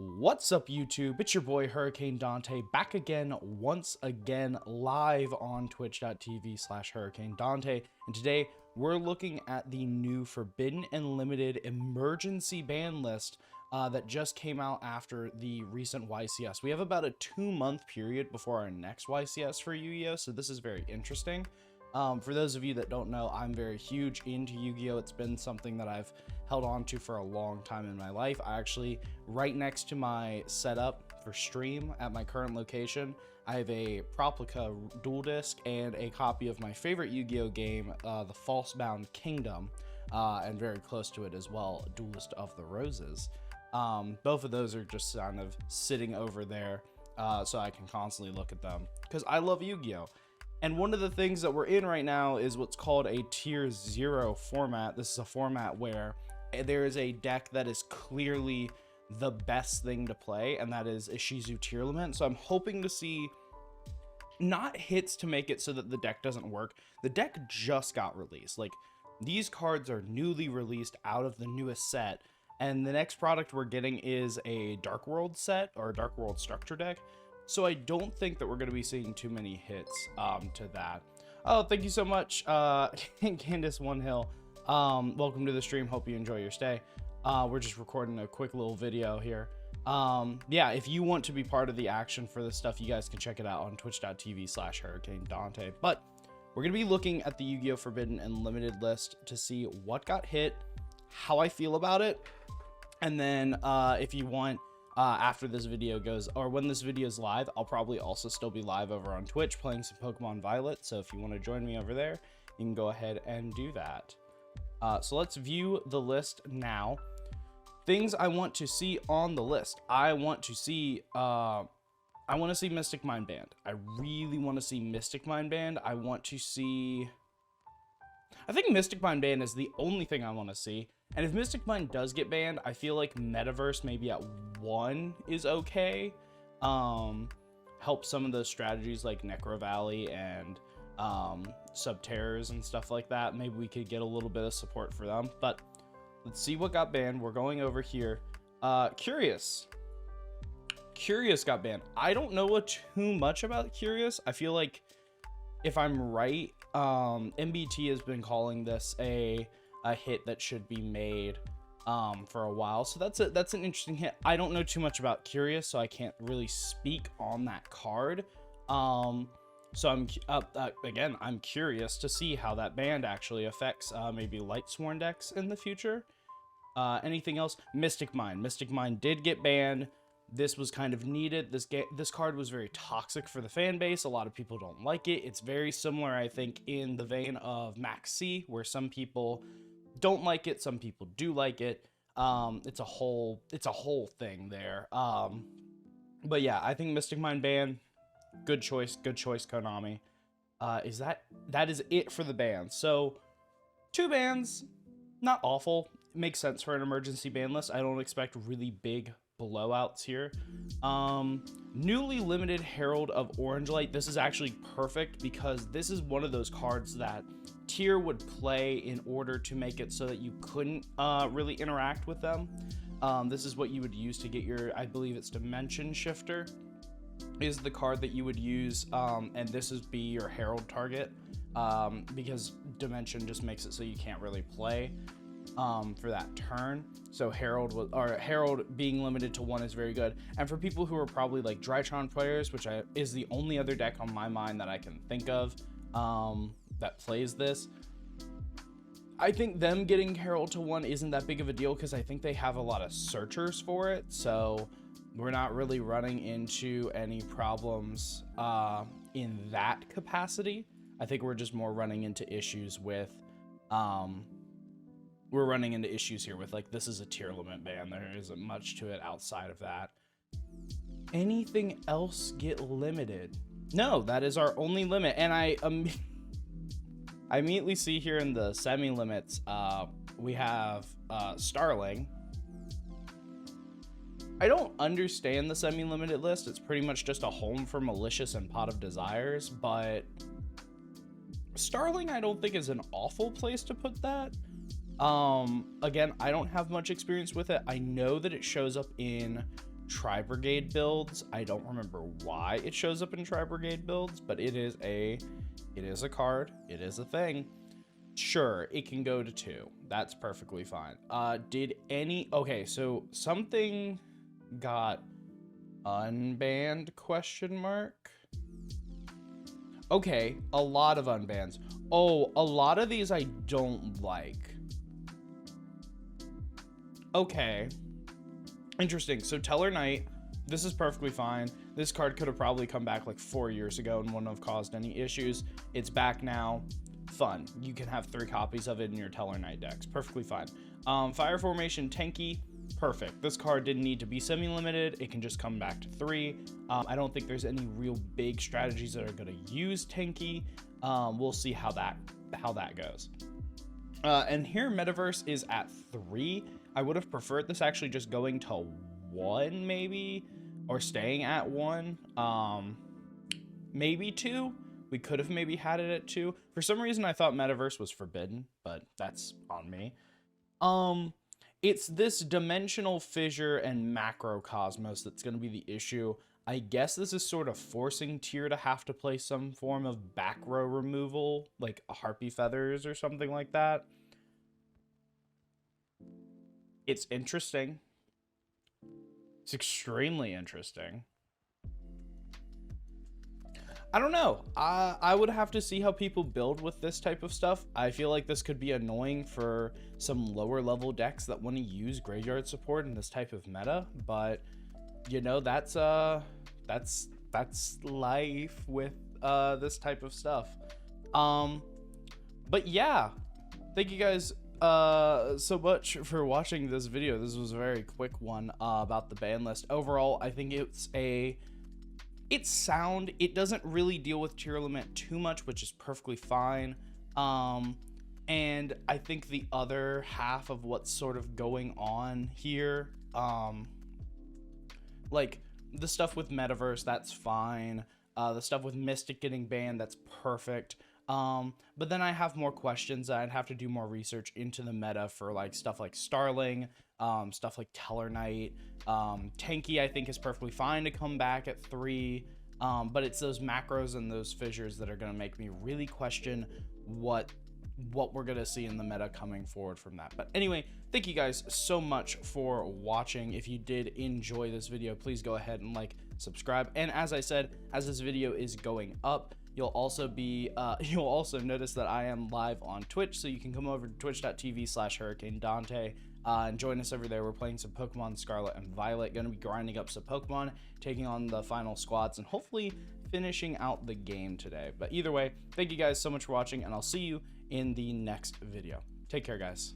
What's up, YouTube? It's your boy Hurricane Dante back again, once again, live on twitch.tv/Hurricane Dante. And today we're looking at the new Forbidden and Limited emergency ban list that just came out after the recent YCS. We have about a 2-month period before our next YCS for Yu-Gi-Oh! So this is very interesting. For those of you that don't know, I'm very huge into Yu-Gi-Oh! It's been something that I've held on to for a long time in my life. I actually, right next to my setup for stream at my current location, I have a Proplica dual disc and a copy of my favorite Yu-Gi-Oh! Game, the False-Bound Kingdom, and very close to it as well, Duelist of the Roses. Both of those are just kind of sitting over there, so I can constantly look at them, because I love Yu-Gi-Oh! And one of the things that we're in right now is what's called a Tier 0 format. This is a format where there is a deck that is clearly the best thing to play, and that is Ishizu Tearlament. So I'm hoping to see not hits to make it so that the deck doesn't work. The deck just got released. Like, these cards are newly released out of the newest set, and the next product we're getting is a Dark World set, or a Dark World structure deck. So I don't think that we're going to be seeing too many hits to that. Oh, thank you so much, Candace One Hill. Welcome to the stream. Hope you enjoy your stay. We're just recording a quick little video here. Yeah, if you want to be part of the action for this stuff, you guys can check it out on twitch.tv/Hurricane Dante. But we're going to be looking at the Yu-Gi-Oh! Forbidden and Limited list to see what got hit, how I feel about it, and then if you want, after this video goes, or when this video is live, I'll probably also still be live over on Twitch playing some Pokemon Violet. So if you want to join me over there, you can go ahead and do that. So let's view the list now. Things I want to see on the list. I want to see Mystic Mind banned. I really want to see Mystic Mind banned. I think Mystic Mind banned is the only thing I want to see. And if Mystic Mind does get banned, I feel like Metaverse maybe at 1 is okay. Help some of those strategies like Necro Valley and Subterrors and stuff like that. Maybe we could get a little bit of support for them. But let's see what got banned. We're going over here. Curious got banned. I don't know too much about Curious. I feel like, if I'm right, MBT has been calling this a hit that should be made for a while. So that's an interesting hit. I don't know too much about Curious, so I can't really speak on that card. So I'm curious to see how that ban actually affects maybe Lightsworn decks in the future. Anything else? Mystic Mind did get banned. This was kind of needed. This card was very toxic for the fan base. A lot of people don't like it. It's very similar, I think, in the vein of Max C, where some people don't like it, some people do like it. It's a whole thing there. But yeah, I think Mystic Mind ban, good choice, Konami. That is it for the bans. So 2 bans, not awful. Makes sense for an emergency ban list. I don't expect really big blowouts here. Newly limited Herald of Orange Light. This is actually perfect because this is one of those cards that Tier would play in order to make it so that you couldn't really interact with them. This is what you would use to get your, I believe it's Dimension Shifter is the card that you would use, and this is be your Herald target, because Dimension just makes it so you can't really play for that turn. So Herald being limited to 1 is very good. And for people who are probably like Drytron players, which is the only other deck on my mind that I can think of that plays this, I think them getting Herald to 1 isn't that big of a deal because I think they have a lot of searchers for it. So we're not really running into any problems in that capacity. I think we're just more running into issues with here with, like, this is a tier limit ban. There isn't much to it outside of that. Anything else get limited? No, that is our only limit. And I immediately see here in the semi limits, we have Starling. I don't understand the semi limited list. It's pretty much just a home for Malicious and Pot of Desires, but Starling I don't think is an awful place to put that. Again, I don't have much experience with it. I know that it shows up in Tri-Brigade builds. I don't remember why it shows up in Tri-Brigade builds, but it is a card. It is a thing. Sure, it can go to 2. That's perfectly fine. Okay, so something got unbanned, question mark? Okay, a lot of unbans. Oh, a lot of these I don't like. Okay. Interesting. So Teller Knight, this is perfectly fine. This card could have probably come back like 4 years ago and wouldn't have caused any issues. It's back now. Fun. You can have 3 copies of it in your Teller Knight decks. Perfectly fine. Fire Formation Tanky. Perfect. This card didn't need to be semi-limited. It can just come back to 3. I don't think there's any real big strategies that are going to use Tanky. We'll see how that goes. And here Metaverse is at 3. I would have preferred this actually just going to 1 maybe, or staying at 1. Maybe 2. We could have maybe had it at 2. For some reason I thought Metaverse was forbidden, but that's on me. It's this dimensional fissure and macrocosmos that's going to be the issue. I guess this is sort of forcing Tier to have to play some form of back row removal, like a Harpy Feathers or something like that. It's interesting. It's extremely interesting. I don't know. I would have to see how people build with this type of stuff. I feel like this could be annoying for some lower level decks that want to use graveyard support in this type of meta, but you know, that's life with this type of stuff. But yeah, thank you guys so much for watching this video. This was a very quick one about the ban list. Overall, I think it's sound. It doesn't really deal with tier limit too much, which is perfectly fine. And I think the other half of what's sort of going on here, like the stuff with Metaverse, that's fine. The stuff with Mystic getting banned, that's perfect. But then I have more questions. I'd have to do more research into the meta for like stuff like Starling, stuff like Teller Knight. Tanky I think is perfectly fine to come back at 3, but it's those macros and those fissures that are going to make me really question what we're going to see in the meta coming forward from that. But anyway, thank you guys so much for watching. If you did enjoy this video, please go ahead and like, subscribe, and as I said, as this video is going up, you'll also notice that I am live on Twitch, so you can come over to twitch.tv/HurricaneDante and join us over there. We're playing some Pokemon Scarlet and Violet, going to be grinding up some Pokemon, taking on the final squads, and hopefully finishing out the game today. But either way, thank you guys so much for watching, and I'll see you in the next video. Take care, guys.